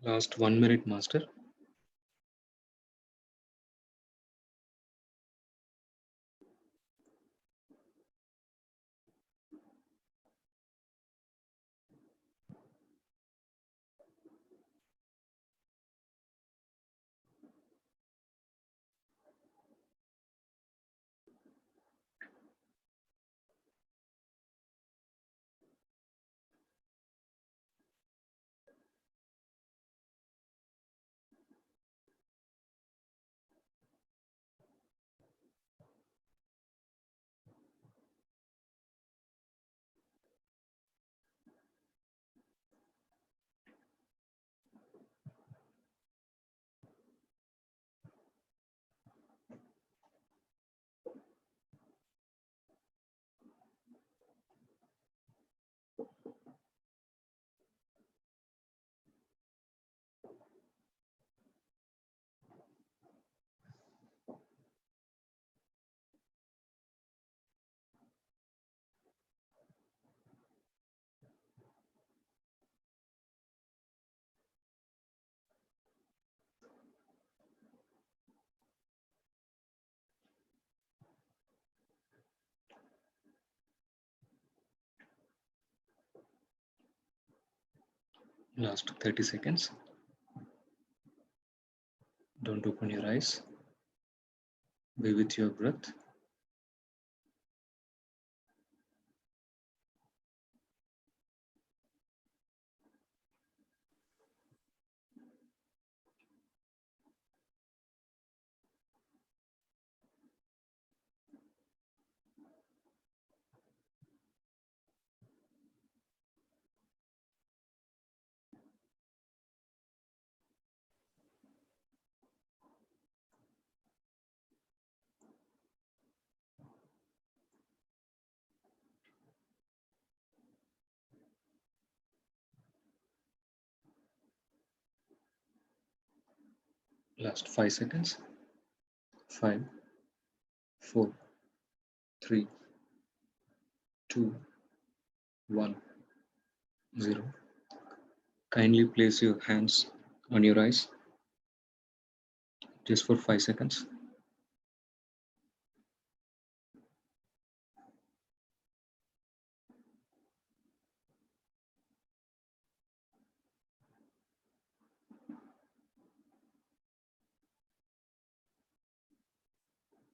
Last 1 minute, master. Last 30 seconds. Don't open your eyes. Be with your breath. Last 5 seconds. 5, 4, 3, 2, 1, 0. Kindly place your hands on your eyes just for 5 seconds.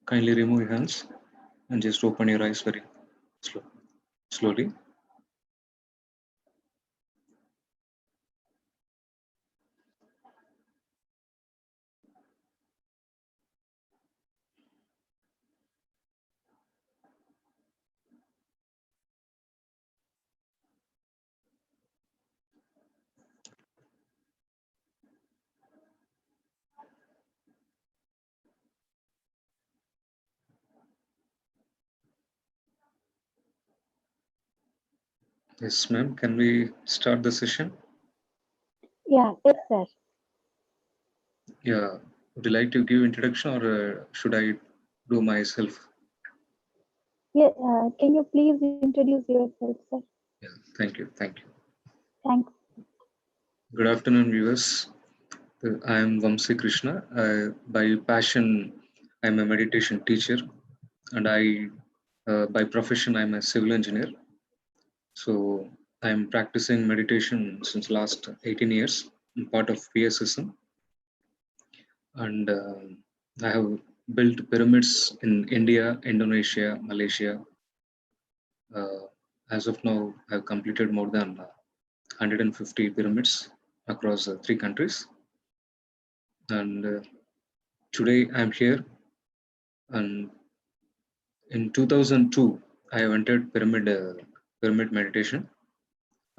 Kindly remove your hands and just open your eyes very slowly. Yes, ma'am. Can we start the session? Yeah, yes, sir. Yeah. Would you like to give introduction or should I do myself? Yeah, can you please introduce yourself, sir? Yeah. Thank you. Thank you. Thanks. Good afternoon, viewers. I am Vamsi Krishna. By passion, I'm a meditation teacher, and by profession, I'm a civil engineer. So I'm practicing meditation since last 18 years. I'm part of PSSM, and I have built pyramids in India, Indonesia, Malaysia. Uh, as of now, I've completed more than 150 pyramids across 3 countries, and today I'm here. And in 2002, I have entered pyramid meditation.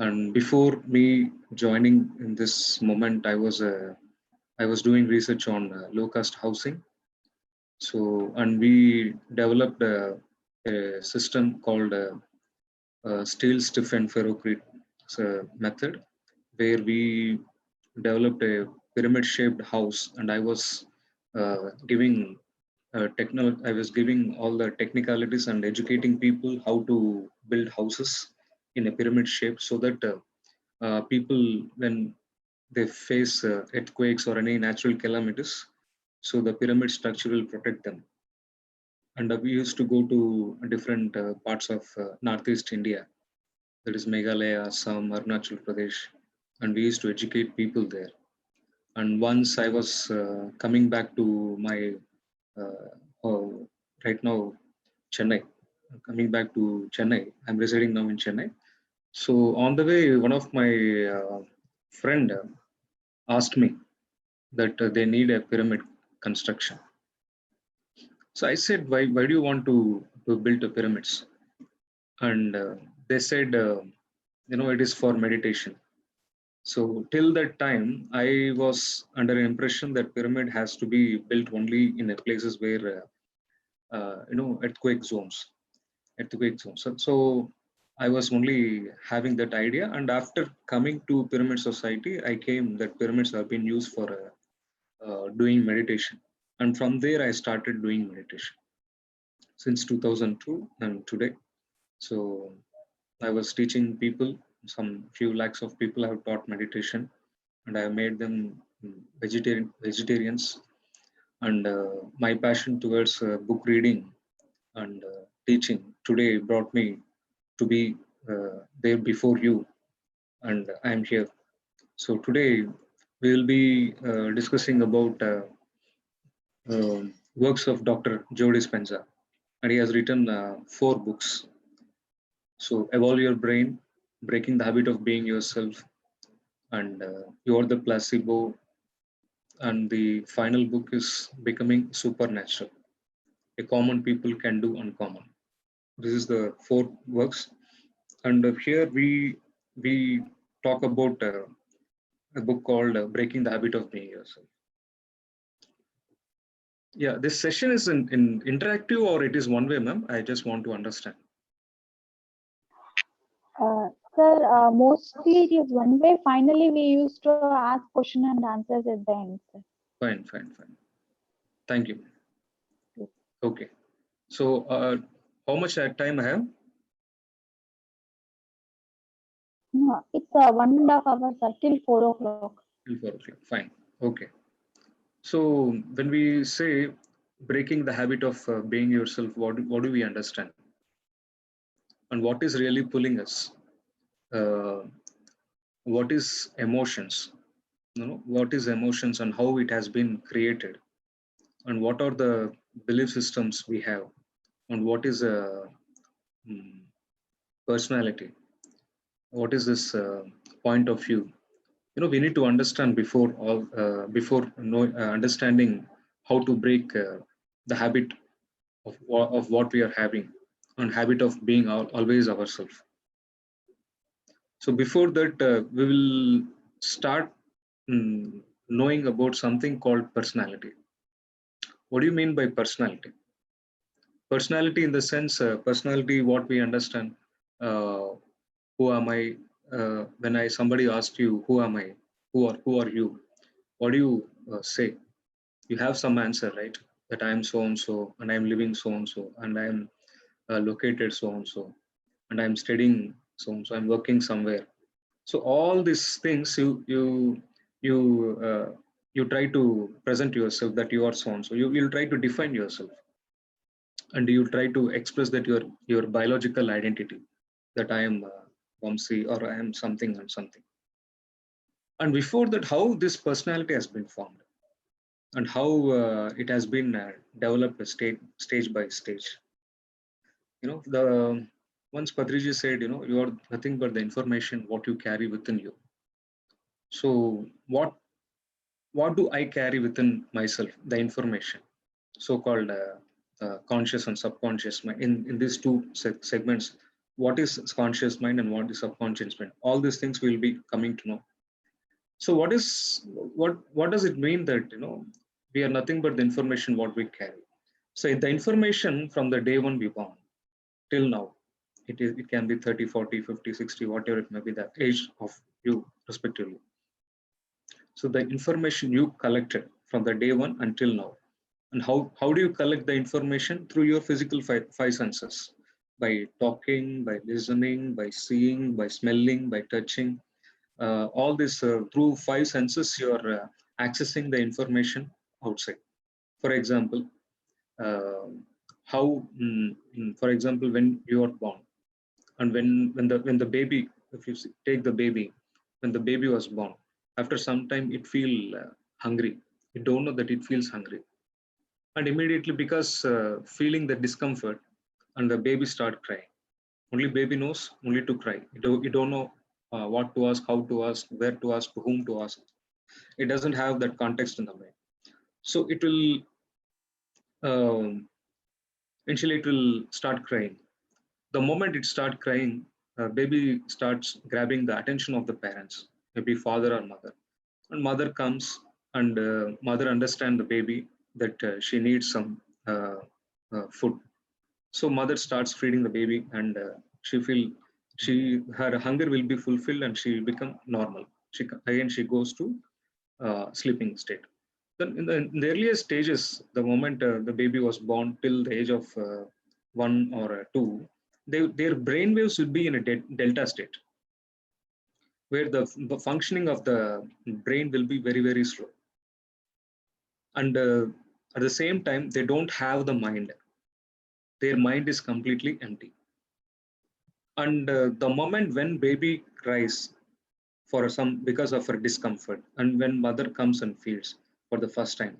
And before me joining in this moment, I was doing research on low cost housing. So, and we developed a system called steel stiffened ferrocrete method, where we developed a pyramid shaped house, and I was giving I was giving all the technicalities and educating people how to build houses in a pyramid shape, so that people, when they face earthquakes or any natural calamities. So the pyramid structure will protect them. And we used to go to different parts of Northeast India, that is Meghalaya, Assam, Arunachal Pradesh, and we used to educate people there. And once I was coming back to my right now Chennai, coming back to Chennai. I'm residing now in Chennai. So on the way, one of my friend asked me that they need a pyramid construction. So I said, why do you want to build the pyramids? And they said, it is for meditation. So till that time, I was under an impression that pyramid has to be built only in a places where earthquake zones. So I was only having that idea, and after coming to Pyramid Society, I came that pyramids have been used for doing meditation, and from there I started doing meditation since 2002 and today. So I was teaching people, some few lakhs of people I have taught meditation, and I have made them vegetarians. And my passion towards book reading and teaching today brought me to be there before you, and I am here. So today we will be discussing about works of Dr. Joe Dispenza, and he has written 4 books. So Evolve Your Brain, Breaking the Habit of Being Yourself, and You Are the Placebo, and the final book is Becoming Supernatural. A common people can do uncommon. This is the 4 works, and here we talk about a book called Breaking the Habit of Being Yourself. Yeah, this session is in interactive or it is one way, ma'am? I just want to understand. Sir, mostly it is one way. Finally, we used to ask question and answers at the end, sir. Fine. Thank you. Okay. So, how much time I have? No, it's 1.5 hours till 4 o'clock. Till 4 o'clock. Fine. Okay. So, when we say breaking the habit of being yourself, what do we understand? And what is really pulling us? Uh, what is emotions? What is emotions and how it has been created? And what are the belief systems we have? And what is a personality? What is this point of view? We need to understand before understanding how to break the habit of what we are having, and habit of being always ourselves. So before that, we will start knowing about something called personality. What do you mean by personality? Personality in the sense, personality, what we understand, uh, who am I? When somebody asks you, who am I? Who are you? What do you say? You have some answer, right? That I am so and so, and I am living so and so, and I am located so and so, and I am studying so and so, I'm working somewhere. So all these things you uh, you try to present yourself that you are so and so. You'll try to define yourself, and you try to express that your biological identity, that I am Vamsi, or I am something and something. And before that, how this personality has been formed, and how it has been developed stage by stage. The once Patriji said, you are nothing but the information what you carry within you. So what do I carry within myself? The information, so-called conscious and subconscious mind. In these two segments, what is conscious mind and what is subconscious mind? All these things we'll be coming to know. So what does it mean that we are nothing but the information what we carry? So the information from the day one we born till now, it can be 30, 40, 50, 60, whatever it may be, the age of you respectively. So the information you collected from the day one until now, and how do you collect the information? Through your physical five senses, by talking, by listening, by seeing, by smelling, by touching. All this through five senses, you are accessing the information outside. For example, uh, how for example, when you are born, and when the baby, if you take the baby, when the baby was born, after some time it feel hungry. You don't know that it feels hungry, and immediately, because feeling the discomfort, and the baby start crying. Only baby knows only to cry. You don't know what to ask, how to ask, where to ask, to whom to ask. It doesn't have that context in the mind. So it will um, initially it will start crying. The moment it starts crying, baby starts grabbing the attention of the parents, maybe father or mother. And mother comes, and mother understand the baby that she needs some food. So mother starts feeding the baby, and she feel she her hunger will be fulfilled, and she will become normal. Again she goes to sleeping state. Then in the earliest stages, the moment the baby was born till the age of 1 or 2, their brain waves will be in a delta state, where the functioning of the brain will be very, very slow. And at the same time, they don't have the mind. Their mind is completely empty. And the moment when baby cries for some because of her discomfort, and when mother comes and feeds for the first time,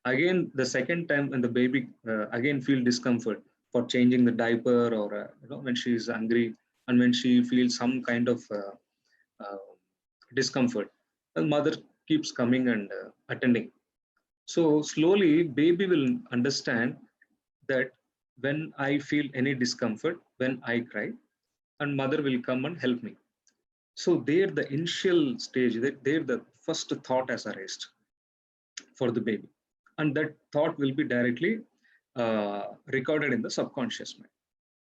again the second time when the baby again feel discomfort for changing the diaper, or when she is angry, and when she feels some kind of uh, discomfort, the mother keeps coming and attending. So slowly baby will understand that when I feel any discomfort, when I cry, and mother will come and help me. So there the initial stage, there the first thought has arisen for the baby, and that thought will be directly recorded in the subconscious mind.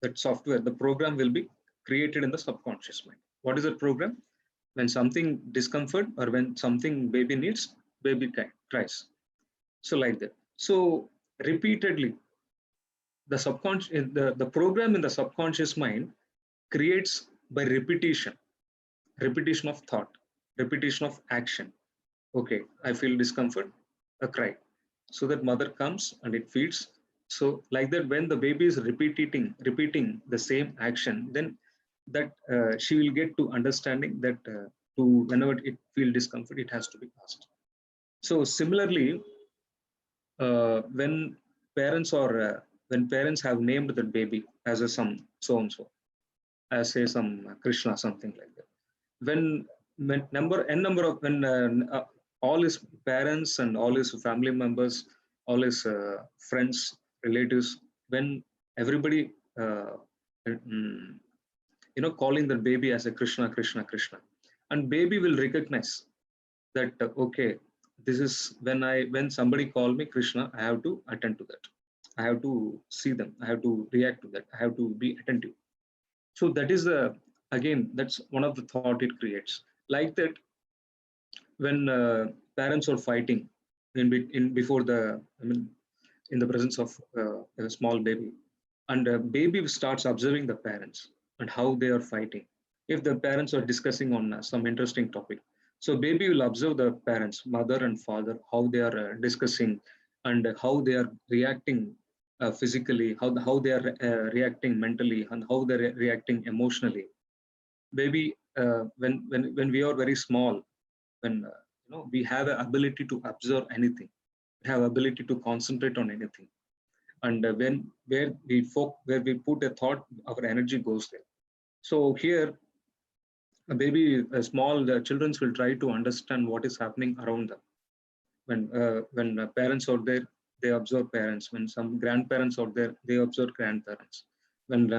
That software, the program will be created in the subconscious mind. What is the program? When something discomfort, or when something baby needs, baby cries. So like that. So repeatedly, the subconscious, the program in the subconscious mind creates by repetition of thought, repetition of action. Okay, I feel discomfort, a cry. So that mother comes and it feeds. So like that, when the baby is repeating the same action, then that she will get to understanding that to whenever it feel discomfort, it has to be asked. So similarly, when parents or when parents have named the baby as a some so and so, as say some Krishna, something like that. When number of when all his parents and all his family members, all his friends, relatives, when everybody uh, mm, calling the baby as a Krishna, Krishna, Krishna, and baby will recognize that okay, this is when somebody call me Krishna, I have to attend to that. I have to see them. I have to react to that. I have to be attentive. So that is the, again, that's one of the thought it creates. Like that, when parents are fighting in before the, I mean, in the presence of a small baby, and baby starts observing the parents and how they are fighting. If the parents are discussing on some interesting topic, so baby will observe the parents, mother and father, how they are discussing, and how they are reacting physically, how they are reacting mentally, and how they are reacting emotionally. Baby, when we are very small, when we have an ability to observe anything, we have ability to concentrate on anything, and when where we put a thought, our energy goes there. So here, a baby, small children will try to understand what is happening around them. When parents out there, they observe parents. When some grandparents out there, they observe grandparents. When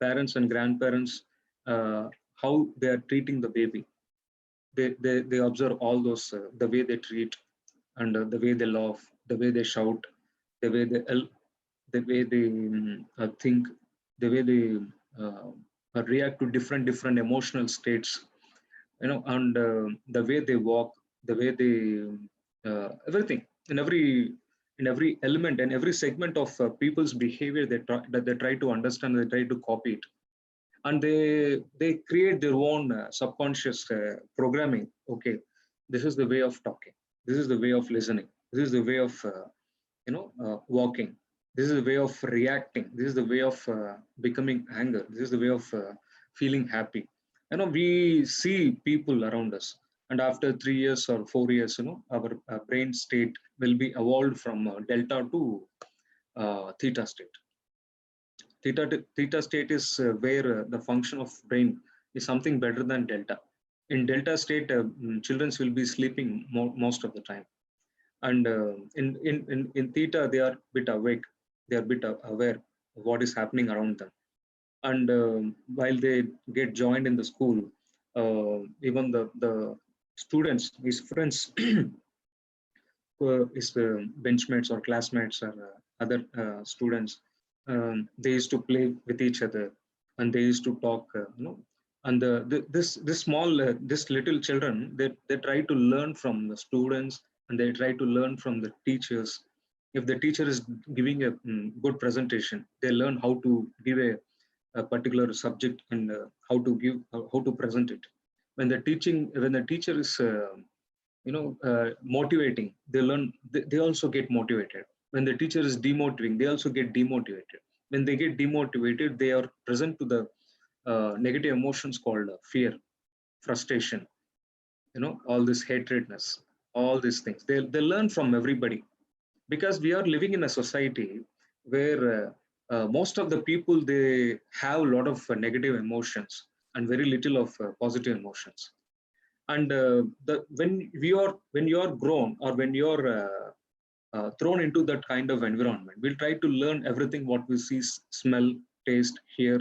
parents and grandparents, uh, how they are treating the baby, they observe all those, the way they treat, and the way they laugh, the way they shout, the way they the way they think, the way they uh, react to different emotional states, and the way they walk, the way they everything, in every element and every segment of people's behavior, that they try to understand, they try to copy it. and they create their own subconscious programming. Okay, this is the way of talking, this is the way of listening, this is the way of walking, this is the way of reacting, this is the way of becoming anger, this is the way of feeling happy. We see people around us, and after 3 years or 4 years, our brain state will be evolved from delta to theta state. Theta state is where the function of brain is something better than delta. In delta state, children will be sleeping most of the time, and in theta they are bit awake, they are bit aware of what is happening around them. And while they get joined in the school, even the students, his friends, his benchmates or classmates or other students, they used to play with each other, and they used to talk, and this small this little children, they try to learn from the students, and they try to learn from the teachers. If the teacher is giving a good presentation, they learn how to give a particular subject, and how to present it. When the teacher is motivating, they also get motivated. When the teacher is demotivating, they also get demotivated. When they get demotivated, they are present to the negative emotions called fear, frustration, all this hatredness, all these things. They learn from everybody, because we are living in a society where most of the people, they have a lot of negative emotions and very little of positive emotions. And when you are grown, or when you're thrown into that kind of environment, we'll try to learn everything what we see, smell, taste, hear,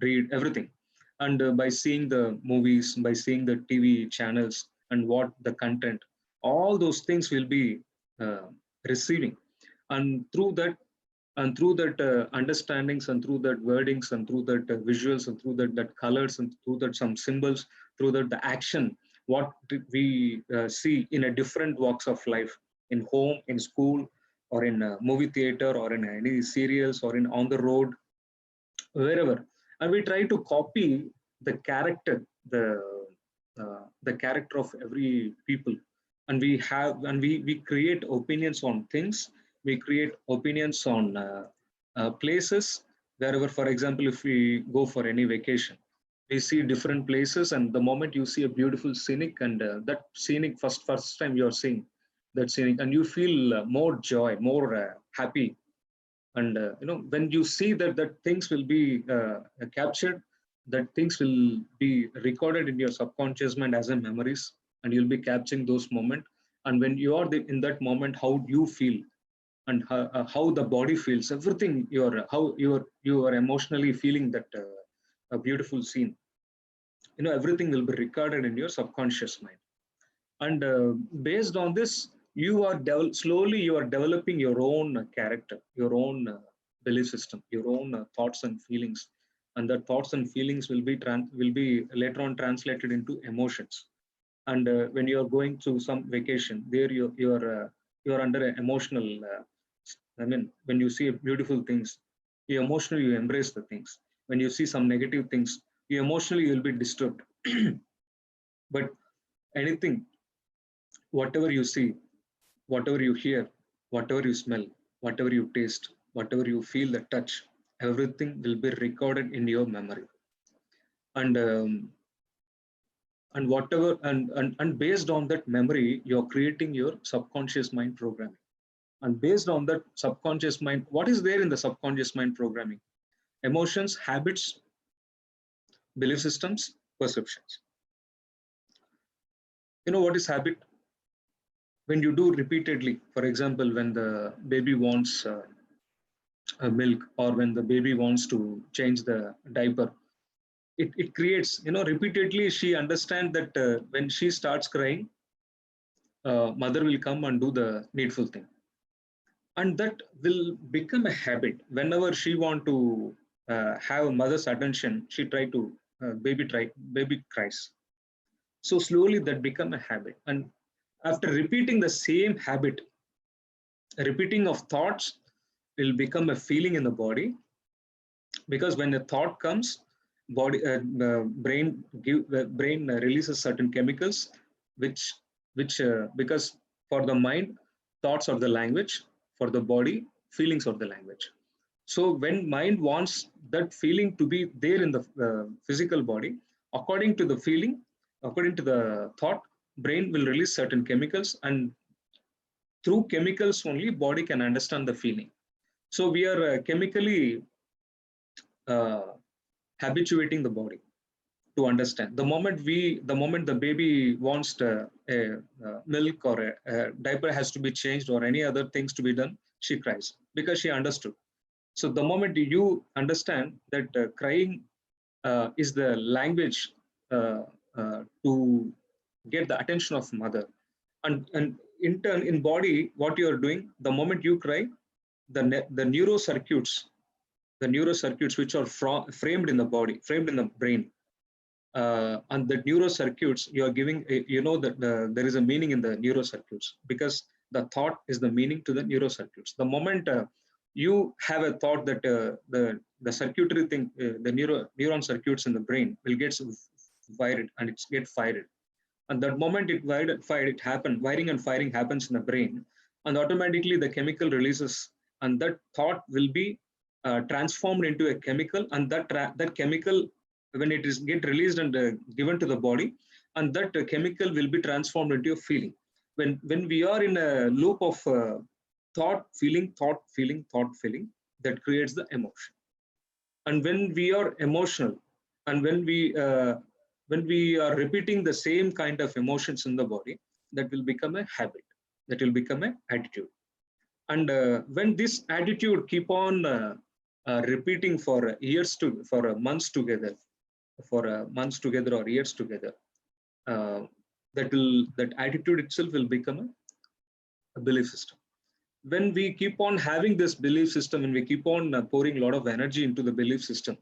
read everything. And by seeing the movies, by seeing the TV channels, and what the content, all those things will be uh, receiving. And through that understandings, and through that wordings, and through that visuals, and through that colors, and through that some symbols, through that the action, what we see in a different walks of life, in home, in school, or in a movie theater, or in any serials, or in on the road, wherever. And we try to copy the character, the character of every people. And we create opinions on things, we create opinions on places. Wherever, for example, if we go for any vacation, we see different places, and the moment you see a beautiful scenic, and that scenic, first time you are seeing that scenic, and you feel more joy, more happy. And when you see that things will be captured, that things will be recorded in your subconscious mind as a memories, and you'll be capturing those moments. And when you are in that moment, how you feel, and how the body feels, everything, how you are emotionally feeling that a beautiful scene, everything will be recorded in your subconscious mind. And based on this, slowly you are developing your own character, your own belief system, your own thoughts and feelings. And the thoughts and feelings will be later on translated into emotions. And when you are going to some vacation, there you are under an emotional when you see beautiful things, you emotionally you embrace the things. When you see some negative things, you emotionally you will be disturbed. But anything, whatever you see, whatever you hear, whatever you smell, whatever you taste, whatever you feel, the touch, everything will be recorded in your memory. And and based on that memory, you're creating your subconscious mind programming. And based on that subconscious mind, what is there in the subconscious mind programming? Emotions, habits, belief systems, perceptions. What is habit? When you do repeatedly, for example, when the baby wants milk, or when the baby wants to change the diaper, it creates, repeatedly she understands that when she starts crying, mother will come and do the needful thing. And that will become a habit. Whenever she want to have mother's attention, she try to baby cries. So slowly that become a habit. And after repeating the same habit, repeating of thoughts will become a feeling in the body. because when a thought comes, brain releases certain chemicals, which because for the mind, thoughts are the language. For the body, feelings are the language. So when mind wants that feeling to be there in the physical body, according to the feeling, according to the thought, brain will release certain chemicals, and through chemicals only body can understand the feeling. So we are chemically uh, habituating the body to understand. The moment the baby wants milk or a diaper has to be changed or any other things to be done, she cries because she understood. So the moment you understand that crying is the language to get the attention of mother, and in turn in body, what you are doing, the moment you cry, the neurocircuits which are framed in the body, framed in the brain, and the neurocircuits you are giving, that there is a meaning in the neurocircuits, because the thought is the meaning to the neurocircuits. The moment you have a thought that the circuitry thing, the neuron circuits in the brain will get wired and it's get fired. And that moment it fired, it happened, wiring and firing happens in the brain, and automatically the chemical releases, and that thought will be transformed into a chemical, and that chemical, when it is get released and given to the body, and that chemical will be transformed into a feeling. When we are in a loop of thought feeling thought feeling thought feeling, that creates the emotion. And when we are emotional, and when we are repeating the same kind of emotions in the body, that will become a habit, that will become an attitude. And when this attitude keep on repeating for years to for months together, for months together or years together, uh, that attitude itself will become a belief system. When we keep on having this belief system, and we keep on pouring a lot of energy into the belief system,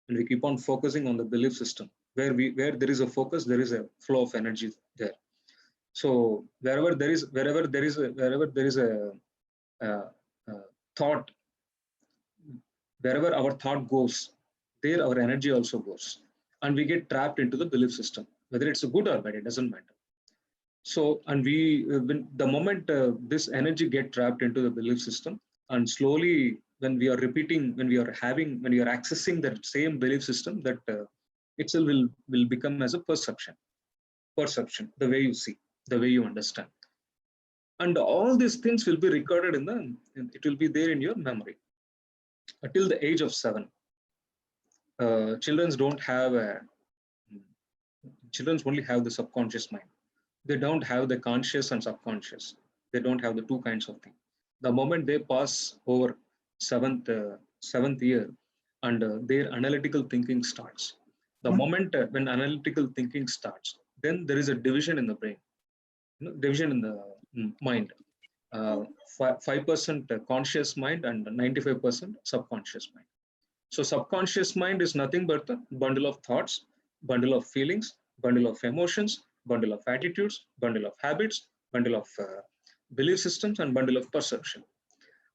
and we keep on focusing on the belief system, where there is a focus, there is a flow of energy there. So wherever there is a uh, thought, wherever our thought goes, there our energy also goes, and we get trapped into the belief system, whether it's a good or bad, it doesn't matter. So, and we when the moment this energy get trapped into the belief system, and slowly when we are repeating, when we are accessing that same belief system, that itself will become as a perception, the way you see, the way you understand. And all these things will be recorded it will be there in your memory until the age of 7. Children don't have a children only have the subconscious mind. They don't have the conscious and subconscious. They don't have the two kinds of thing. The moment they pass over seventh year, and their analytical thinking starts, the moment when analytical thinking starts, then there is a division in the brain, division in the mind. 5% conscious mind and 95% subconscious mind. So subconscious mind is nothing but the bundle of thoughts, bundle of feelings, bundle of emotions, bundle of attitudes, bundle of habits, bundle of belief systems, and bundle of perception.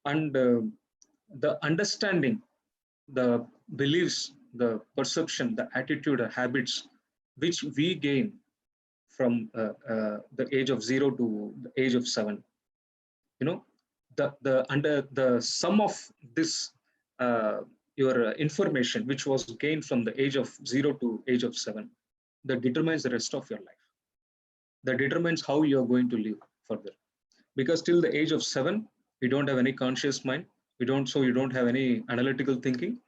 And the understanding, the beliefs, the perception, the attitude, the habits, which we gain from the age of 0 to the age of 7, you know, the under the sum of this uh, your information which was gained from the age of 0 to age of 7, that determines the rest of your life, that determines how you are going to live further. Because till the age of 7 you don't have any conscious mind, you don't have any analytical thinking.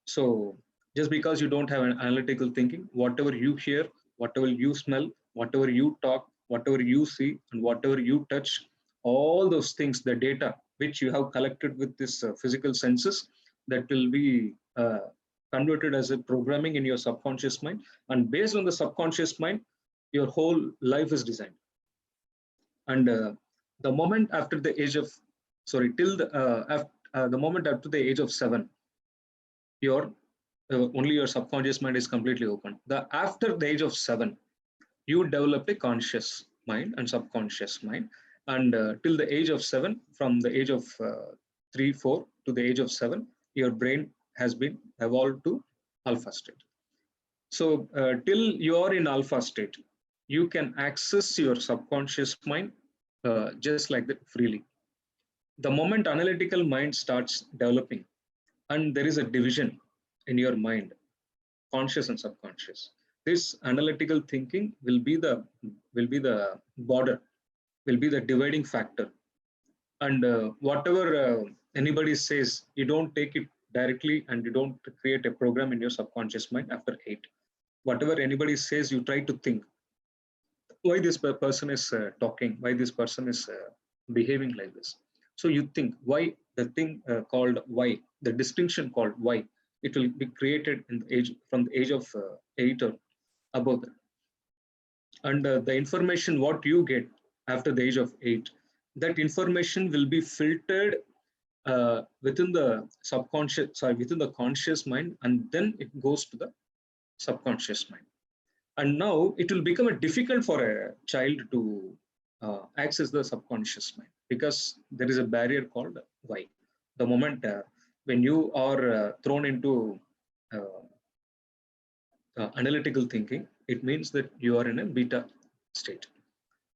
So just because you don't have an analytical thinking, whatever you hear, whatever you smell, whatever you talk, whatever you see, and whatever you touch, all those things, the data which you have collected with this physical senses, that will be converted as a programming in your subconscious mind. And based on the subconscious mind, your whole life is designed. And the moment after the age of, sorry, till the moment after the age of 7, your only your subconscious mind is completely open. The after the age of 7, you develop a conscious mind and subconscious mind. And till the age of 7, from the age of 3 4 to the age of 7, your brain has been evolved to alpha state. So till you are in alpha state, you can access your subconscious mind just like that freely. The moment analytical mind starts developing, and there is a division in your mind, conscious and subconscious, this analytical thinking will be the border, will be the dividing factor. And whatever anybody says, you don't take it directly, and you don't create a program in your subconscious mind after 8. Whatever anybody says, you try to think why this person is talking, why this person is behaving like this. So you think why, the thing called why, the distinction called why, it will be created in the age, from the age of 8 or above that. And the information what you get after the age of 8, that information will be filtered within the subconscious, sorry, within the conscious mind, and then it goes to the subconscious mind. And now it will become a difficult for a child to access the subconscious mind, because there is a barrier called why. The moment when you are thrown into uh, analytical thinking, it means that you are in a beta state.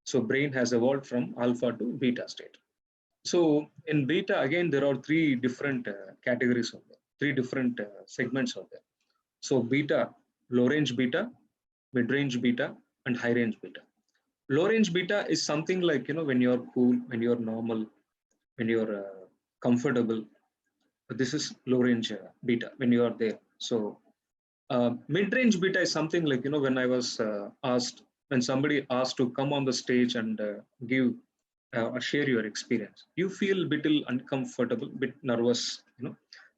So brain has evolved from alpha to beta state. So in beta, again, there are three different categories of there, three different segments of there. So beta, low range beta, mid range beta, and high range beta. Low range beta is something like, when you're cool, when you're normal, when you're comfortable. This is low range beta when you are there. So mid range beta is something like, when I was asked, when somebody asked to come on the stage and give or share your experience, you feel a bit uncomfortable, bit nervous,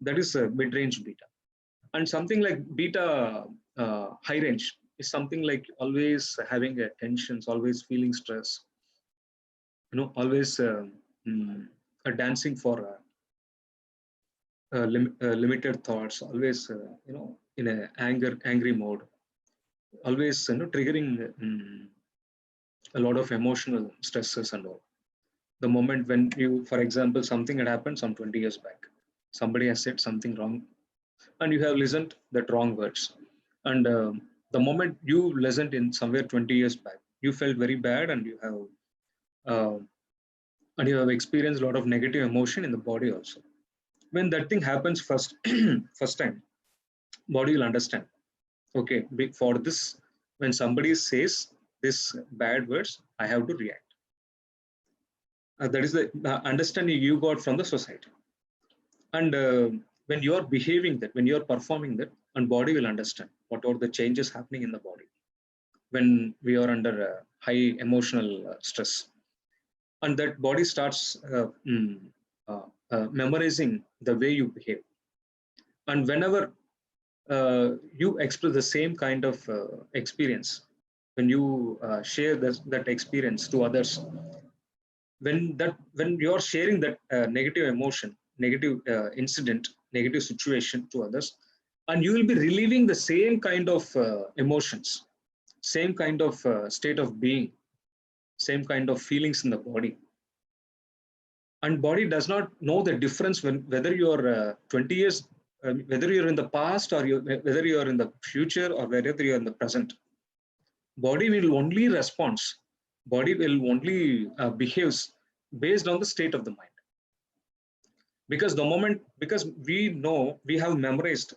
that is a mid range beta. And something like beta high range is something like always having a tensions, always feeling stress, always mm, dancing for limited thoughts, always in a angry mode, always triggering a lot of emotional stresses and all. The moment when you, for example, something had happened some 20 years back, somebody has said something wrong, and you have listened that wrong words, and the moment you listened in somewhere 20 years back, you felt very bad, uh, and you have experienced a lot of negative emotion in the body also. When that thing happens first first time, body will understand, okay, for this, when somebody says this bad words, I have to react. That is the understanding you got from the society. And when you are behaving that, when you are performing that, and body will understand what are the changes happening in the body when we are under high emotional stress. And that body starts memorizing the way you behave. And whenever you express the same kind of experience, when you share that experience to others, when you are sharing that negative emotion, negative incident, negative situation to others, and you will be relieving the same kind of emotions, same kind of state of being, same kind of feelings in the body. And body does not know the difference when whether you are 20 years, whether you're in the past, or whether you are in the future, or whether you are in the present. Body will only response, body will only behaves based on the state of the mind. Because the moment, because we know, we have memorized,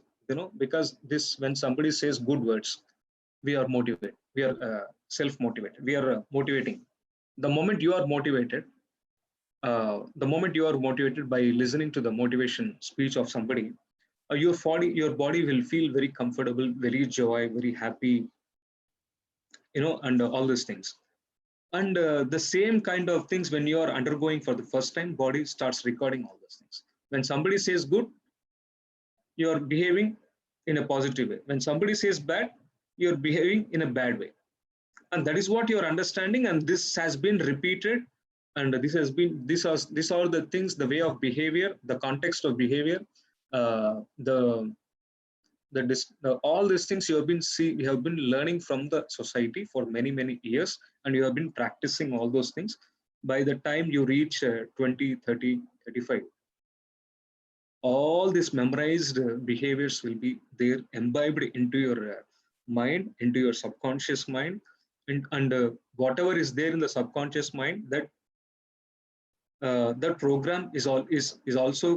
because this, when somebody says good words, we are motivated, we are self motivated, we are motivating. The moment you are motivated, the moment you are motivated by listening to the motivation speech of somebody, your body will feel very comfortable, very joy, very happy, and all these things. And the same kind of things, when you are undergoing for the first time, body starts recording all those things. When somebody says good, you are behaving in a positive way. When somebody says bad, you are behaving in a bad way. And that is what you are understanding, and this has been repeated. And these are the things, the way of behavior, the context of behavior, the all these things you have been learning from the society for many years, and you have been practicing all those things. By the time you reach 20, 30, 35, all these memorized behaviors will be there, imbibed into your mind, into your subconscious mind, and whatever is there in the subconscious mind, that program is also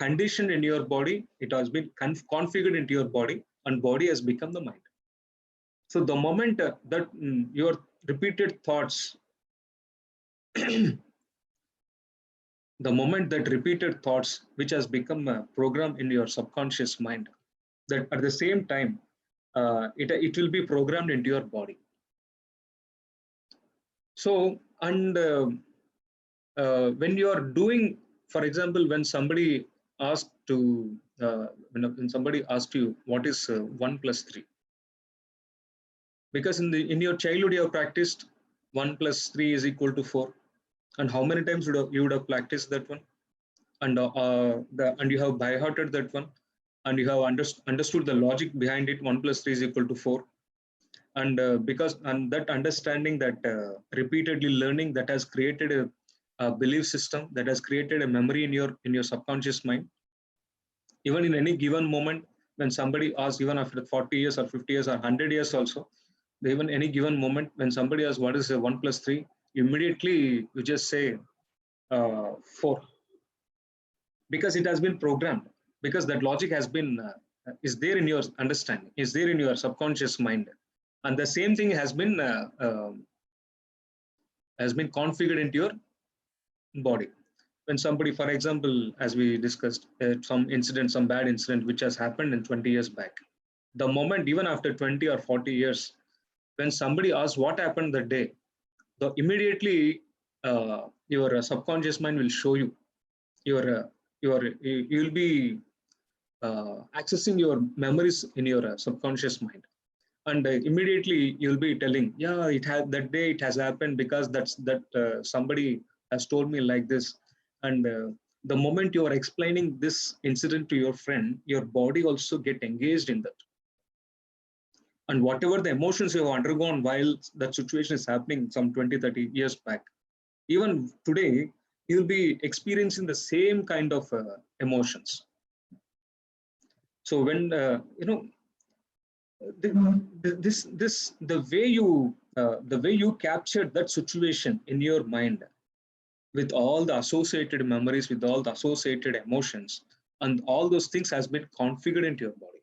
conditioned in your body. It has been configured into your body, and body has become the mind. So the moment that your repeated thoughts, the moment that repeated thoughts, which has become a program in your subconscious mind, that at the same time, it will be programmed into your body. So, and when you are doing, for example, when somebody asked to, when somebody asked you, what is 1 plus 3? Because in your childhood, you have practiced 1 plus 3 is equal to 4. And how many times you would have practiced that one? And you have by hearted that one, and you have understood the logic behind it. 1 plus 3 is equal to 4. And because and that understanding, that repeatedly learning, that has created a belief system, that has created a memory in your subconscious mind. Even in any given moment, when somebody asks, even after 40 years or 50 years or 100 years also, even any given moment when somebody asks what is 1 plus 3, immediately you just say 4, because it has been programmed, because that logic has been is there in your understanding, is there in your subconscious mind, and the same thing has been configured into your body. When somebody, for example, as we discussed, some incident, some bad incident which has happened in 20 years back, the moment, even after 20 or 40 years, when somebody asks what happened that day, the immediately your subconscious mind will show you, your you will be accessing your memories in your subconscious mind, and immediately you'll be telling, yeah, it had that day, it has happened because somebody has told me like this. And the moment you are explaining this incident to your friend, your body also get engaged in that, and whatever the emotions you have undergone while that situation is happening some 20-30 years back, even today you'll be experiencing the same kind of emotions. So when the way you captured that situation in your mind, with all the associated memories, with all the associated emotions, and all those things has been configured into your body.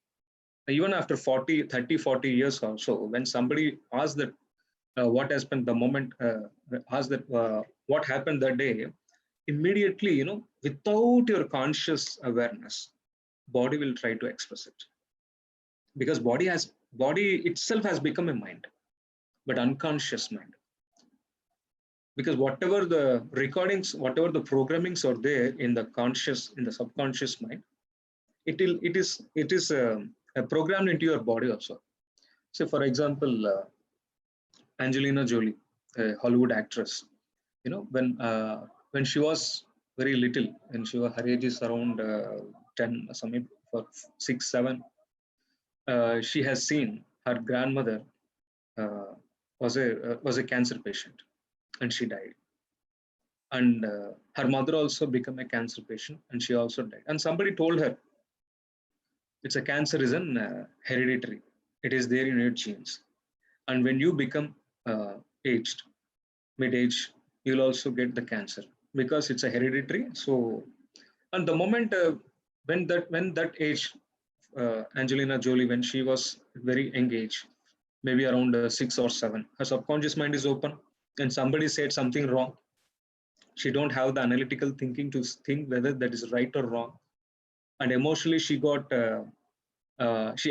Even after 40 years or so, when somebody asks that what has been the moment, asks that what happened that day, immediately, without your conscious awareness, body will try to express it, because body itself has become a mind, but unconscious mind. Because whatever the recordings, whatever the programmings are there in the conscious, in the subconscious mind, it is programmed into your body also. So, for example, Angelina Jolie, a Hollywood actress, when she was very little, and her age is around 10, some for 6, 7, she has seen her grandmother uh, was a cancer patient, and she died. And her mother also became a cancer patient, and she also died. And somebody told her, it's a cancer is an hereditary. It is there in your genes. And when you become aged, mid-age, you'll also get the cancer because it's a hereditary. So, and the moment when that age, Angelina Jolie, when she was very engaged, maybe around 6 or 7, her subconscious mind is open, and somebody said something wrong. She don't have the analytical thinking to think whether that is right or wrong, and emotionally she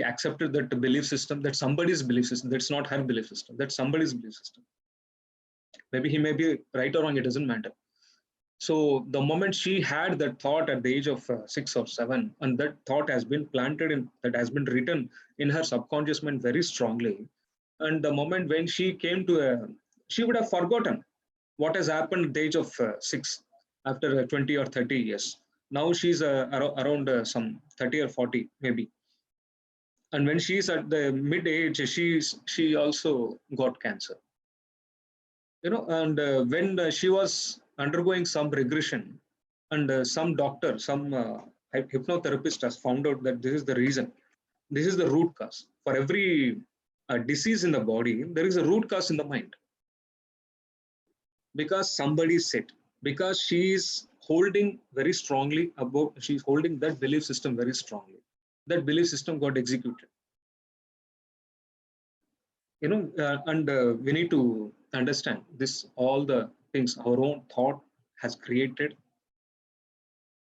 accepted that belief system, that somebody's belief system, that's not her belief system, that's somebody's belief system. Maybe he may be right or wrong, it doesn't matter. So the moment she had that thought at the age of 6 or 7, and that thought has been planted in, that has been written in her subconscious mind very strongly, and the moment when she came to she would have forgotten what has happened at the age of 6, after 20 or 30 years. Now she's around some 30 or 40 maybe, and when she's at the mid age, she also got cancer. And when she was undergoing some regression, and some doctor, some hypnotherapist has found out that this is the reason. This is the root cause. For every disease in the body, there is a root cause in the mind. Because somebody said, because she is holding very strongly about, she's holding that belief system very strongly. That belief system got executed. And we need to understand this, all the things our own thought has created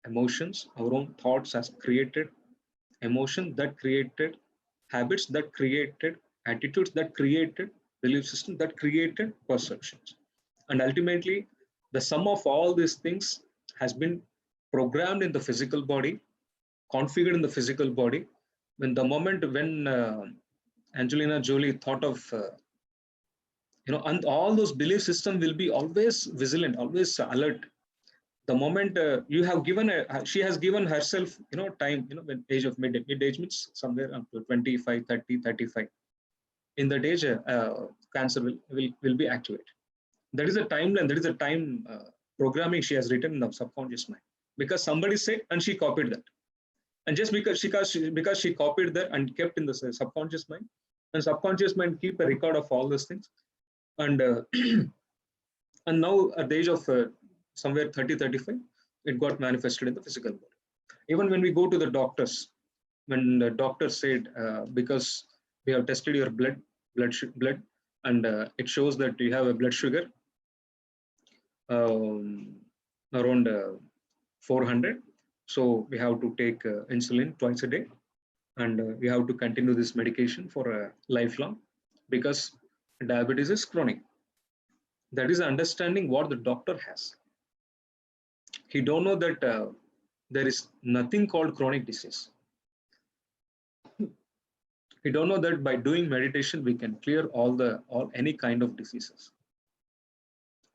emotions, our own thoughts has created emotion, that created habits, that created attitudes, that created belief system, that created perceptions. And ultimately, the sum of all these things has been programmed in the physical body, configured in the physical body. When the moment when Angelina Jolie thought of, and all those belief system will be always vigilant, always alert. The moment you have given she has given herself, time, when age of mid age means somewhere up to 25, 30, 35. In that age, cancer will be activated. That is a timeline, that is a time programming she has written in the subconscious mind. Because somebody said and she copied that. And just because she copied that and kept in the subconscious mind, and subconscious mind keep a record of all those things. And and now at the age of somewhere 30, 35, it got manifested in the physical body. Even when we go to the doctors, when the doctor said, because we have tested your blood, and it shows that you have a blood sugar around 400. So we have to take insulin twice a day, and we have to continue this medication for a lifelong, because diabetes is chronic. That is understanding what the doctor has. He don't know that there is nothing called chronic disease. He don't know that by doing meditation we can clear all any kind of diseases.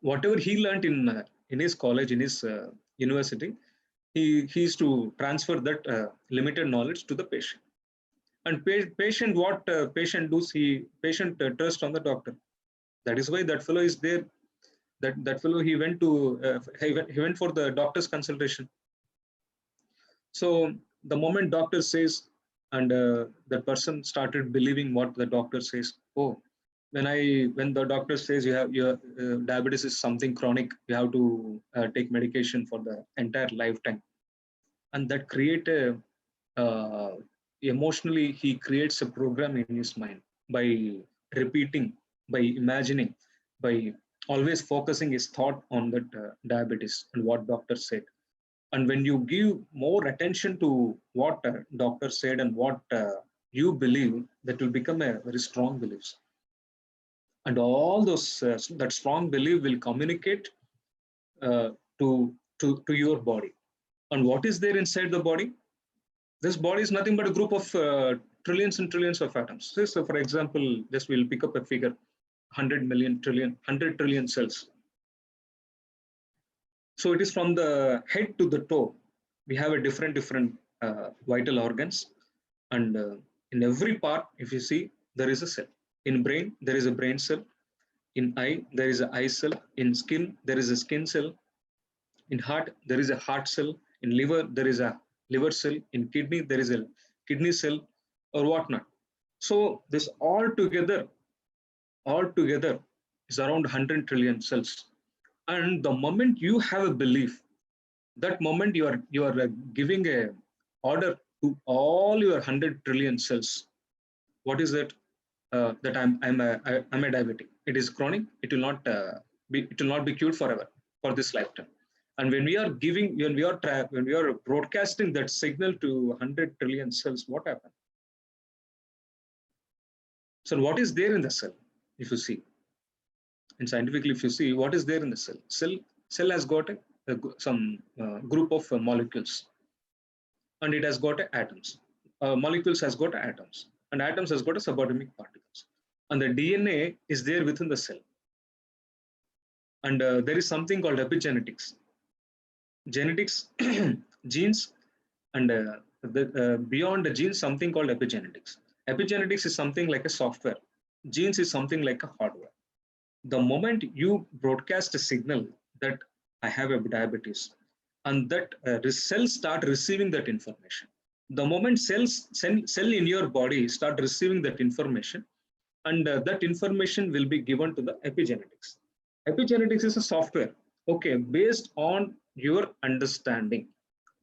Whatever he learned in his college, in his university, he is to transfer that limited knowledge to the patient. And patient, what patient does, patient trust on the doctor. That is why that fellow is there. That fellow, he went for the doctor's consultation. So the moment doctor says, and the person started believing what the doctor says. Oh, when the doctor says your diabetes is something chronic, you have to take medication for the entire lifetime, and that create a emotionally, he creates a program in his mind by repeating, by imagining, by always focusing his thought on that diabetes and what doctor said. And when you give more attention to what doctor said and what you believe, that will become a very strong beliefs. And all those that strong belief will communicate uh, to your body. And what is there inside the body? This body is nothing but a group of trillions and trillions of atoms. So for example, just we'll pick up a figure, 100 million trillion, 100 trillion cells. So it is from the head to the toe. We have a different vital organs, and in every part, if you see, there is a cell. In brain, there is a brain cell. In eye, there is an eye cell. In skin, there is a skin cell. In heart, there is a heart cell. In liver, there is a liver cell. In kidney, there is a kidney cell, or whatnot. So this all together is around 100 trillion cells. And the moment you have a belief, that moment you are giving a order to all your 100 trillion cells. What is that? That I'm a diabetic. It is chronic. It will not be cured forever for this lifetime. And when we are broadcasting that signal to 100 trillion cells, what happens? So what is there in the cell? If you see, and scientifically, if you see what is there in the cell has got some group of molecules, and it has got atoms. Molecules has got atoms, and atoms has got a subatomic particles. And the DNA is there within the cell. And there is something called epigenetics. Genetics, genes, and beyond the genes, something called epigenetics. Epigenetics is something like a software. Genes is something like a hardware. The moment you broadcast a signal that I have a diabetes, and that cell start receiving that information. The moment cell in your body start receiving that information, and that information will be given to the epigenetics. Epigenetics is a software, okay, based on your understanding,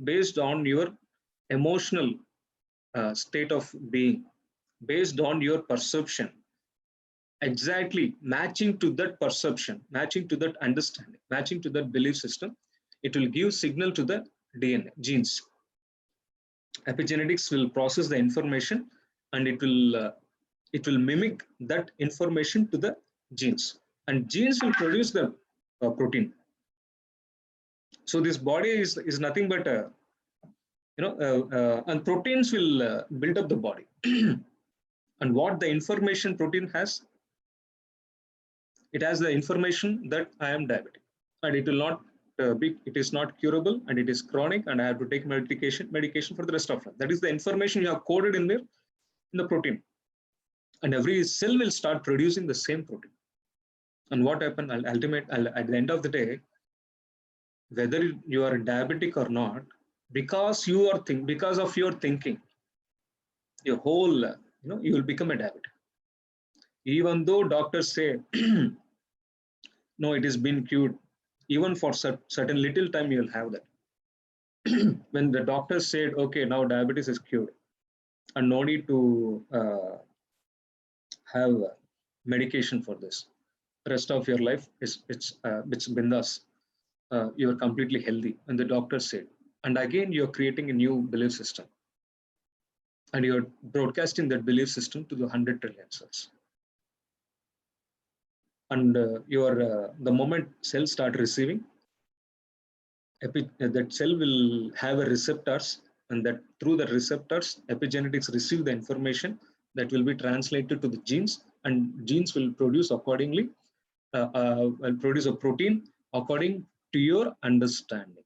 based on your emotional state of being, based on your perception, exactly matching to that perception, matching to that understanding, matching to that belief system, it will give signal to the DNA genes. Epigenetics will process the information, and it will mimic that information to the genes, and genes will produce the protein. So this body is nothing but and proteins will build up the body. And what the information protein has, it has the information that I am diabetic, and it will not be, it is not curable, and it is chronic, and I have to take medication for the rest of life. That is the information you have coded in there in the protein, and every cell will start producing the same protein. And what happened at the end of the day, whether you are diabetic or not, because of your thinking, your whole you will become a diabetic, even though doctors say no, it has been cured. Even for certain little time you'll have that. When the doctor said, okay, now diabetes is cured and no need to have medication for this, the rest of your life it's bindas, you're completely healthy, and the doctor said, and again you're creating a new belief system, and you're broadcasting that belief system to the 100 trillion cells. And the moment cells start receiving, that cell will have a receptors, and that through the receptors, epigenetics receive the information that will be translated to the genes, and genes will produce accordingly, will produce a protein according to your understanding.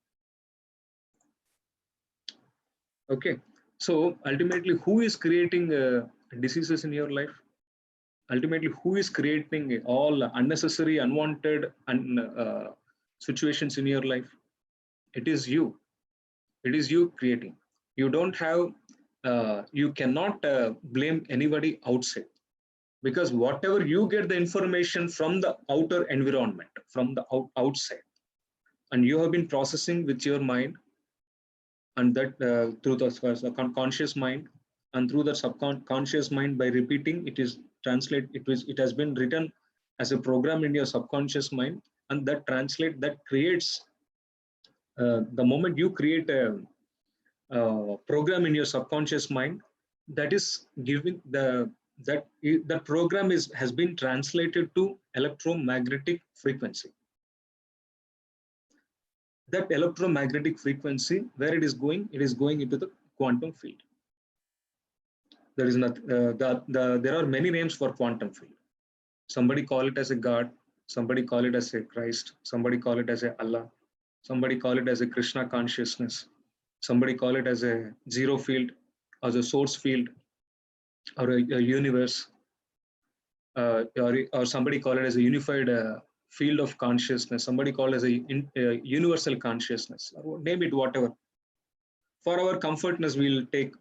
Okay, so ultimately, who is creating diseases in your life? Ultimately, who is creating all unnecessary, unwanted, situations in your life? It is you. It is you creating. You don't have, you cannot blame anybody outside, because whatever you get the information from the outer environment, from the outside, and you have been processing with your mind, and that through the conscious mind, and through the subconscious mind, by repeating, it has been written as a program in your subconscious mind, and that creates, the moment you create a program in your subconscious mind, that is giving the program has been translated to electromagnetic frequency. That electromagnetic frequency, where it is going into the quantum field. There is not there are many names for quantum field. Somebody call it as a God, somebody call it as a Christ, somebody call it as a Allah, somebody call it as a Krishna consciousness, somebody call it as a zero field, or a source field, or a universe, or somebody call it as a unified field of consciousness, somebody call it as a universal consciousness, or name it whatever. For our comfortness, we'll take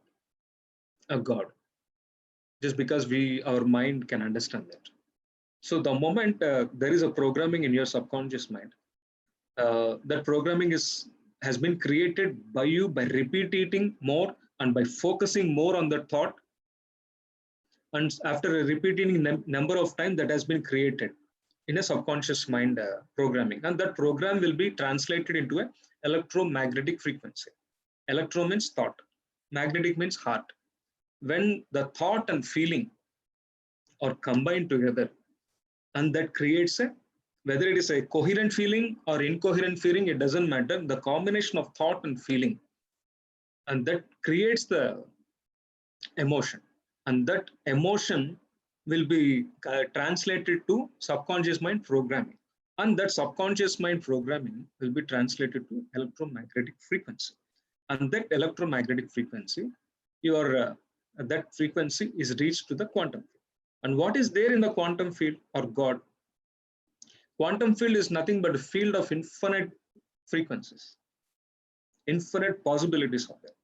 a God, just because our mind can understand that. So the moment there is a programming in your subconscious mind, that programming has been created by you by repeating more, and by focusing more on the thought, and after repeating number of times, that has been created in a subconscious mind programming, and that program will be translated into an electromagnetic frequency. Electro means thought, magnetic means heart. When the thought and feeling are combined together, and that creates whether it is a coherent feeling or incoherent feeling, it doesn't matter, the combination of thought and feeling, and that creates the emotion, and that emotion will be translated to subconscious mind programming, and that subconscious mind programming will be translated to electromagnetic frequency, and that electromagnetic frequency, that frequency is reached to the quantum field. And what is there in the quantum field, or God? Quantum field is nothing but a field of infinite frequencies. Infinite possibilities are there.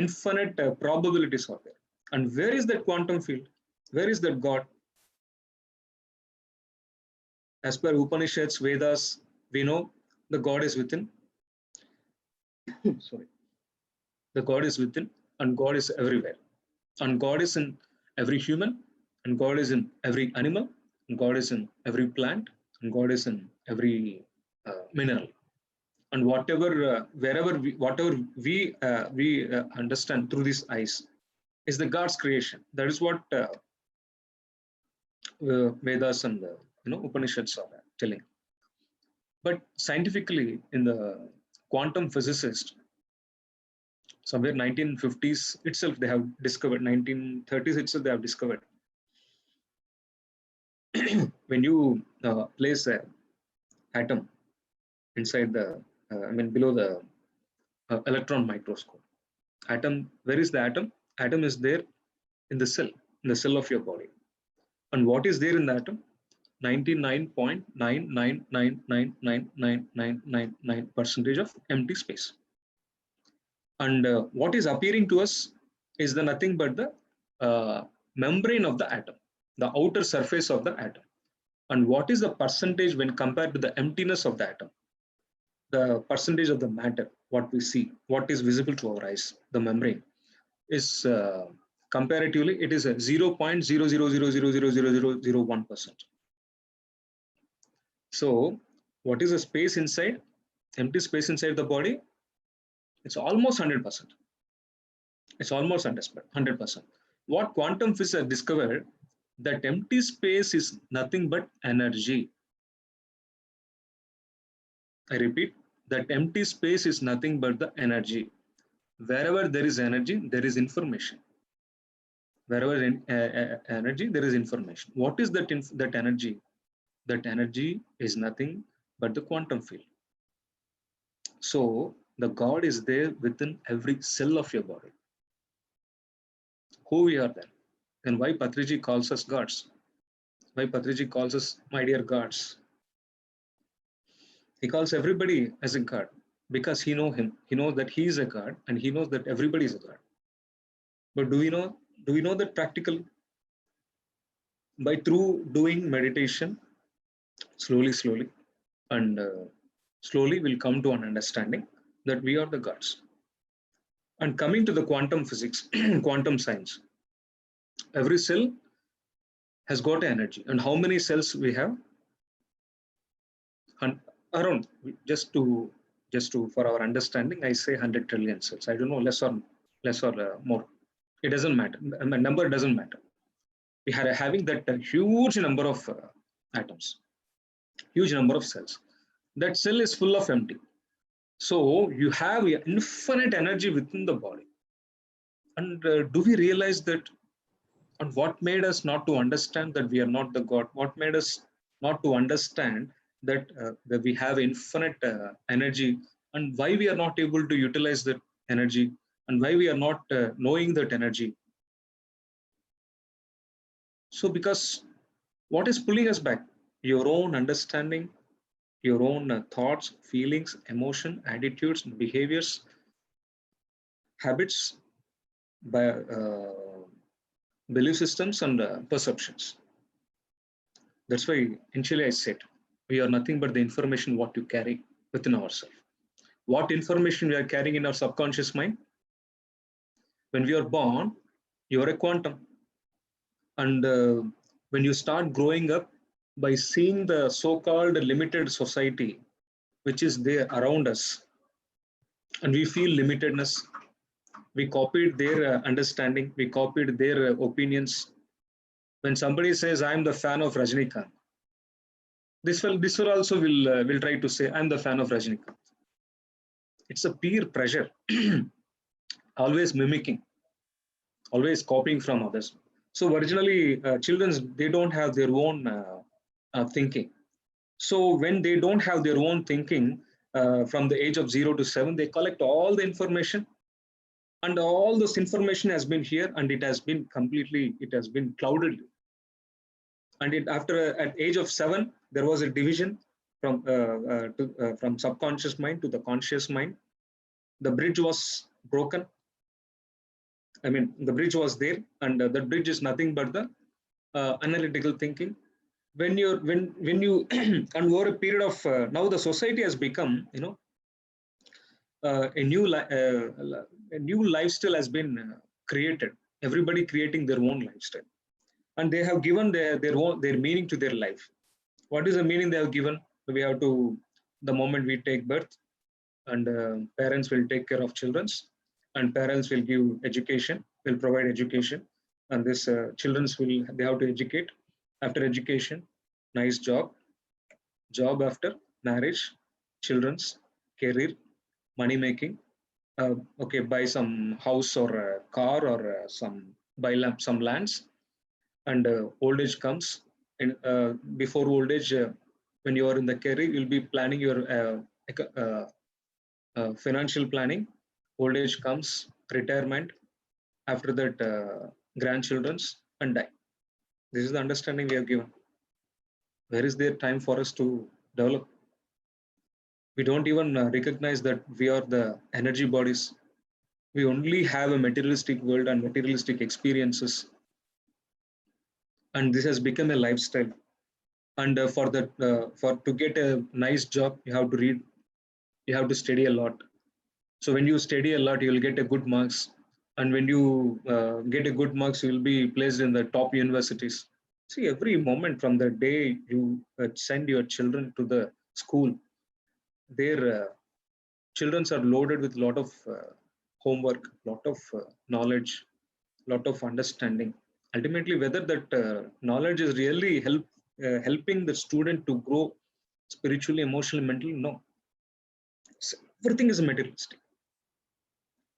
Infinite probabilities are there. And where is that quantum field? Where is that God? As per Upanishads, Vedas, we know the God is within. Sorry. The God is within, and God is everywhere. And God is in every human, and God is in every animal, and God is in every plant, and God is in every mineral. And whatever we understand through these eyes is the God's creation. That is what Vedas and the Upanishads are telling. But scientifically, in the quantum physicist, somewhere 1950s itself they have discovered, 1930s itself they have discovered, when you place a atom inside the, below the electron microscope, atom, where is the atom? Atom is there in the cell of your body. And what is there in the atom? 99.999999999% of empty space. And what is appearing to us is the nothing but the membrane of the atom, the outer surface of the atom. And what is the percentage when compared to the emptiness of the atom? The percentage of the matter, what we see, what is visible to our eyes, the membrane, is comparatively, it is a 0.000000001%. So what is the space inside, empty space inside the body? It's almost 100%. It's almost 100%. What quantum physics have discovered, that empty space is nothing but energy. I repeat, that empty space is nothing but the energy. Wherever there is energy, there is information. Wherever energy, there is information. What is that energy? That energy is nothing but the quantum field. So the God is there within every cell of your body. Who we are then? And why Patriji calls us gods? Why Patriji calls us my dear gods? He calls everybody as a god because he knows him. He knows that he is a god, and he knows that everybody is a god. But do we know that practically? By through doing meditation, slowly, and slowly we'll come to an understanding that we are the gods. And coming to the quantum physics, quantum science, every cell has got energy. And how many cells we have? Around, just to for our understanding, I say 100 trillion cells. I don't know, less or more. It doesn't matter. Number doesn't matter. We are having that huge number of atoms, huge number of cells. That cell is full of empty. So you have infinite energy within the body. And do we realize that? And what made us not to understand that we are not the God? What made us not to understand that we have infinite energy, and why we are not able to utilize that energy, and why we are not knowing that energy? So because what is pulling us back? Your own understanding, your own thoughts, feelings, emotion, attitudes, behaviors, habits, by belief systems, and perceptions. That's why initially I said we are nothing but the information what you carry within ourselves. What information we are carrying in our subconscious mind? When we are born, you are a quantum. And when you start growing up, by seeing the so-called limited society which is there around us, and we feel limitedness, we copied their understanding, we copied their opinions. When somebody says, "I am the fan of Rajnikant," this will also will try to say, "I'm the fan of Rajnikant." It's a peer pressure, always mimicking, always copying from others. So originally, children, they don't have their own thinking. So when they don't have their own thinking, from the age of 0 to 7, they collect all the information, and all this information has been here, and it has been clouded. And after at age of 7, there was a division from subconscious mind to the conscious mind. the bridge was broken. I mean, the bridge was there, and that bridge is nothing but the analytical thinking. When you and over a period of now the society has become, a a new lifestyle has been created. Everybody creating their own lifestyle, and they have given their meaning to their life. What is the meaning they have given? We have to, the moment we take birth, and parents will take care of children, and parents will give education, will provide education, and this children's will, they have to educate. After education, nice job after marriage, children's, career, money making, okay, buy some house or a car, or some buy some lands, and old age comes. And before old age, when you are in the career, you'll be planning your financial planning. Old age comes, retirement. After that, grandchildren's, and die. This is the understanding we have given. Where is there time for us to develop? We don't even recognize that we are the energy bodies. We only have a materialistic world and materialistic experiences, and this has become a lifestyle. And for to get a nice job, you have to read, you have to study a lot. So when you study a lot, you will get a good marks, and when you get a good marks, you will be placed in the top universities. See, every moment from the day you send your children to the school, their children are loaded with a lot of homework, lot of knowledge, lot of understanding. Ultimately, whether that knowledge is really helping the student to grow spiritually, emotionally, mentally, no. So everything is materialistic.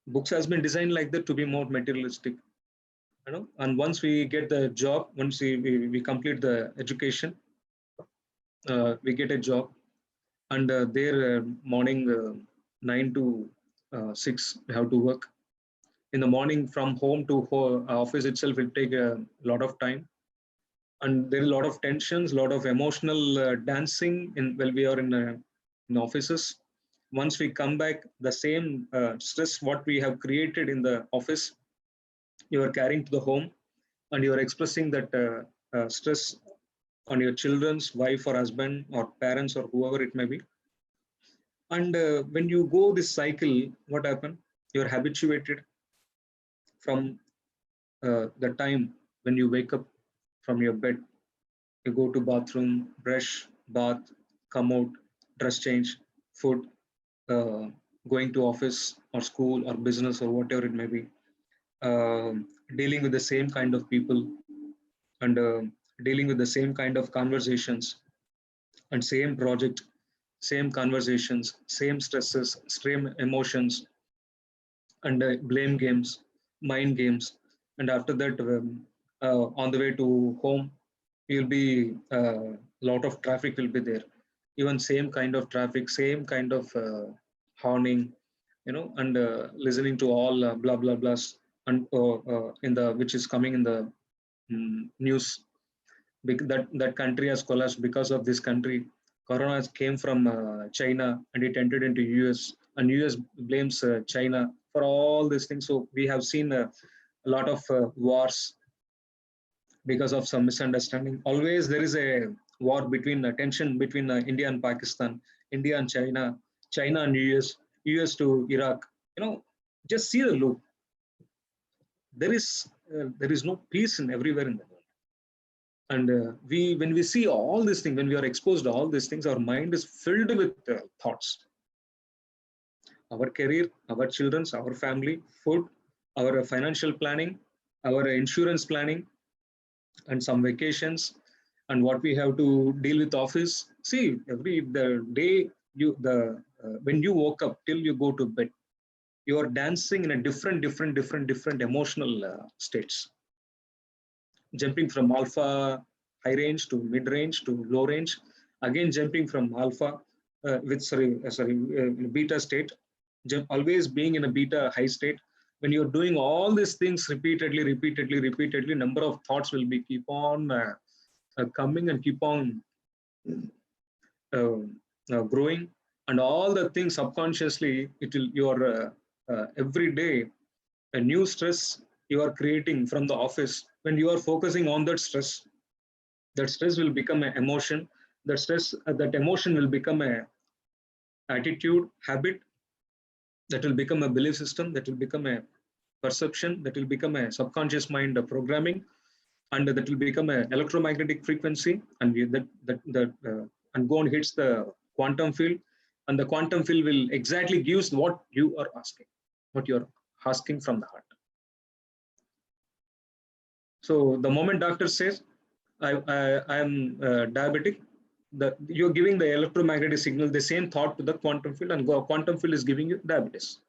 Books has been designed like that to be more materialistic, and once we get the job, once we complete the education, we get a job, and there morning 9 to 6 we have to work. In the morning, from home to office itself will take a lot of time, and there is a lot of tensions, a lot of emotional dancing in while we are in offices. Once we come back, the same stress what we have created in the office, you are carrying to the home, and you are expressing that stress on your children's, wife or husband or parents or whoever it may be. And when you go this cycle, what happen? You are habituated from the time when you wake up from your bed. You go to bathroom, brush, bath, come out, dress change, food, uh, going to office or school or business or whatever it may be, uh, dealing with the same kind of people, and dealing with the same kind of conversations, and same project, same conversations, same stresses, same emotions, and blame games, mind games. And after that, on the way to home, you'll be a lot of traffic will be there. Even same kind of traffic, same kind of horning, and listening to all blah blah blahs, and in the which is coming in the news. That country has collapsed because of this country. Corona came from China, and it entered into US, and US blames China for all these things. So we have seen a lot of wars because of some misunderstanding. Always there is a war between tension between India and Pakistan, India and China, China and US, US to Iraq. Just see the loop. There is no peace in everywhere in the world. And when we see all these things, when we are exposed to all these things, our mind is filled with thoughts. Our career, our children's, our family, food, our financial planning, our insurance planning, and some vacations, and what we have to deal with office. See, every the day when you woke up till you go to bed, you are dancing in a different emotional states, jumping from alpha high range to mid range to low range, again jumping from alpha with beta state, always being in a beta high state. When you're doing all these things repeatedly, number of thoughts will be keep on coming and keep on growing. and all the things subconsciously, it will your every day a new stress you are creating from the office. When you are focusing on that stress will become an emotion. That emotion will become a attitude, habit, that will become a belief system, that will become a perception, that will become a subconscious mind programming, and that will become an electromagnetic frequency, and and go and hits the quantum field, and the quantum field will exactly gives what you are asking, what you are asking from the heart. So the moment doctor says, I am diabetic, you're giving the electromagnetic signal, the same thought to the quantum field, and quantum field is giving you diabetes.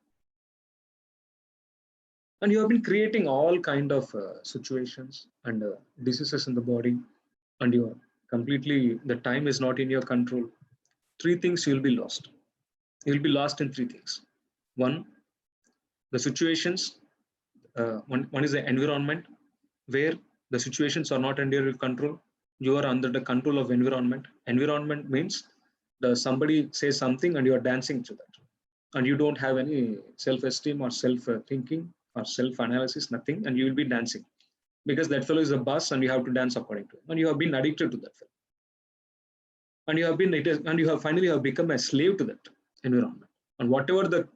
And you have been creating all kind of situations and diseases in the body, and you are completely, the time is not in your control. Three things you'll be lost. You'll be lost in three things. One, the situations. One is the environment, where the situations are not under your control. You are under the control of environment. Environment means the somebody says something and you are dancing to that, and you don't have any self-esteem or self-thinking or self-analysis, nothing, and you will be dancing because that fellow is a boss and you have to dance according to him, and you have been addicted to that fellow, and you have been and you have finally have become a slave to that environment, and whatever the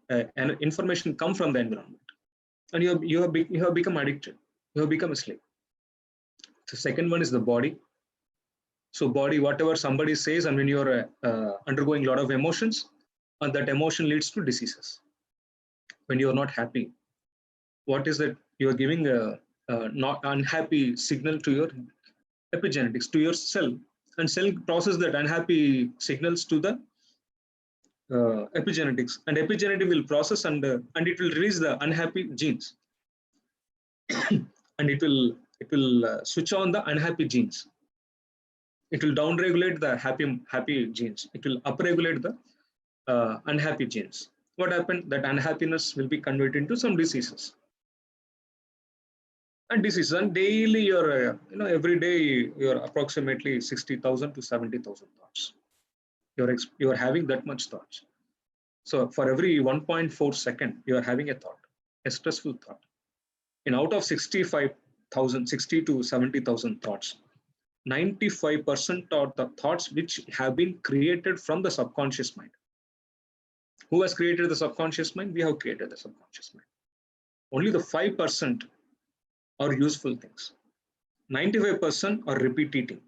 information come from the environment, and you have become addicted, you have become a slave. The second one is the body. So body, whatever somebody says, and when you are undergoing a lot of emotions, and that emotion leads to diseases. When you are not happy, what is that? You are giving a not unhappy signal to your epigenetics, to your cell, and cell process that unhappy signals to the epigenetics, and epigenetic will process and it will release the unhappy genes, and it will switch on the unhappy genes. It will downregulate the happy genes. It will upregulate the unhappy genes. What happened? That unhappiness will be converted into some diseases. And diseases, and daily you're every day you're approximately 60,000 to 70,000 thoughts. You're having that much thoughts. So for every 1.4 second, you are having a thought, a stressful thought. In out of 65,000, 60 to 70,000 thoughts, 95% are the thoughts which have been created from the subconscious mind. Who has created the subconscious mind? We have created the subconscious mind. Only the 5% are useful things. 95% are repeating.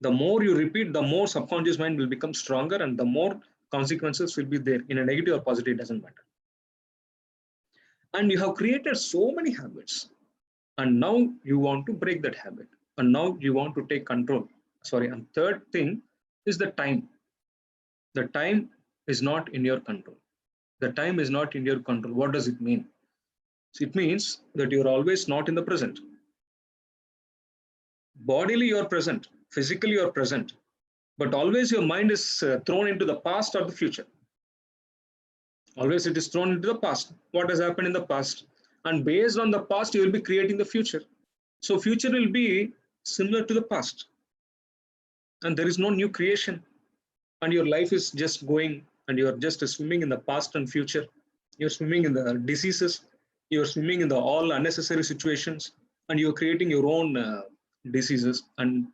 The more you repeat, the more subconscious mind will become stronger, and the more consequences will be there, in a negative or positive, it doesn't matter. And you have created so many habits, and now you want to break that habit, and now you want to take control. Sorry, and third thing is the time. The time is not in your control. The time is not in your control. What does it mean? So it means that you're always not in the present. Bodily you're present, physically you're present, but always your mind is thrown into the past or the future. Always it is thrown into the past. What has happened in the past? And based on the past, you will be creating the future. So future will be similar to the past. And there is no new creation. And your life is just going, and you're just swimming in the past and future. You're swimming in the diseases. You're swimming in the all unnecessary situations, and you're creating your own diseases. And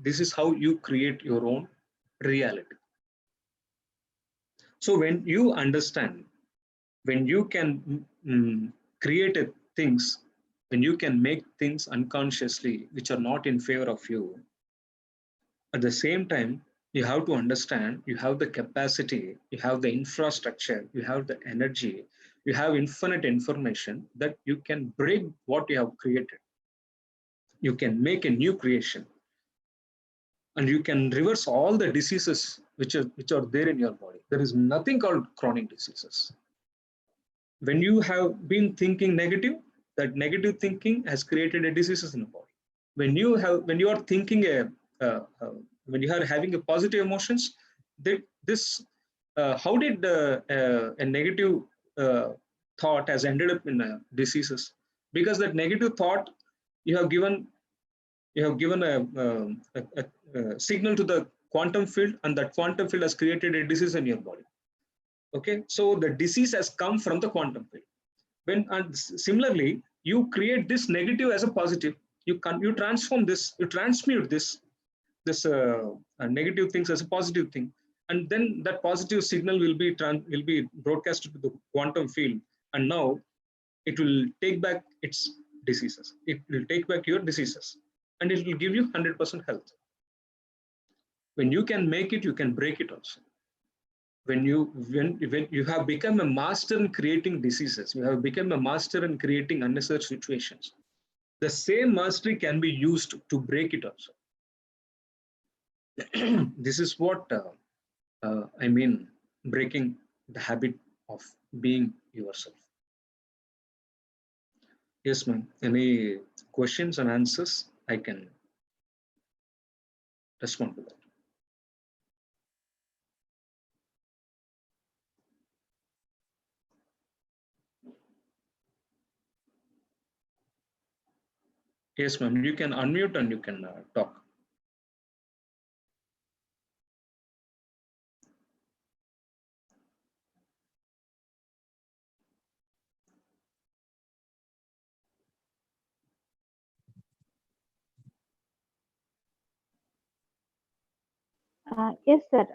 this is how you create your own reality. So when you understand, when you can create things, when you can make things unconsciously which are not in favor of you, at the same time, you have to understand you have the capacity, you have the infrastructure, you have the energy, you have infinite information that you can break what you have created. You can make a new creation, and you can reverse all the diseases which are there in your body. There is nothing called chronic diseases. When you have been thinking negative, that negative thinking has created a diseases in the body. When you are thinking when you are having a positive emotions, how did a negative thought has ended up in diseases? Because that negative thought, you have given a signal to the quantum field, and that quantum field has created a disease in your body. Okay, so the disease has come from the quantum field. When, and similarly, you create this negative as a positive. You transform this, you transmute this negative things as a positive thing, and then that positive signal will be broadcasted to the quantum field, and now it will take back its diseases. It will take back your diseases, and it will give you 100% health. When you can make it, you can break it also. When you have become a master in creating diseases, you have become a master in creating unnecessary situations. The same mastery can be used to break it also. This is what I mean, breaking the habit of being yourself. Yes, ma'am. Any questions and answers? I can respond to that. Yes, ma'am. You can unmute and you can talk. Yes, sir.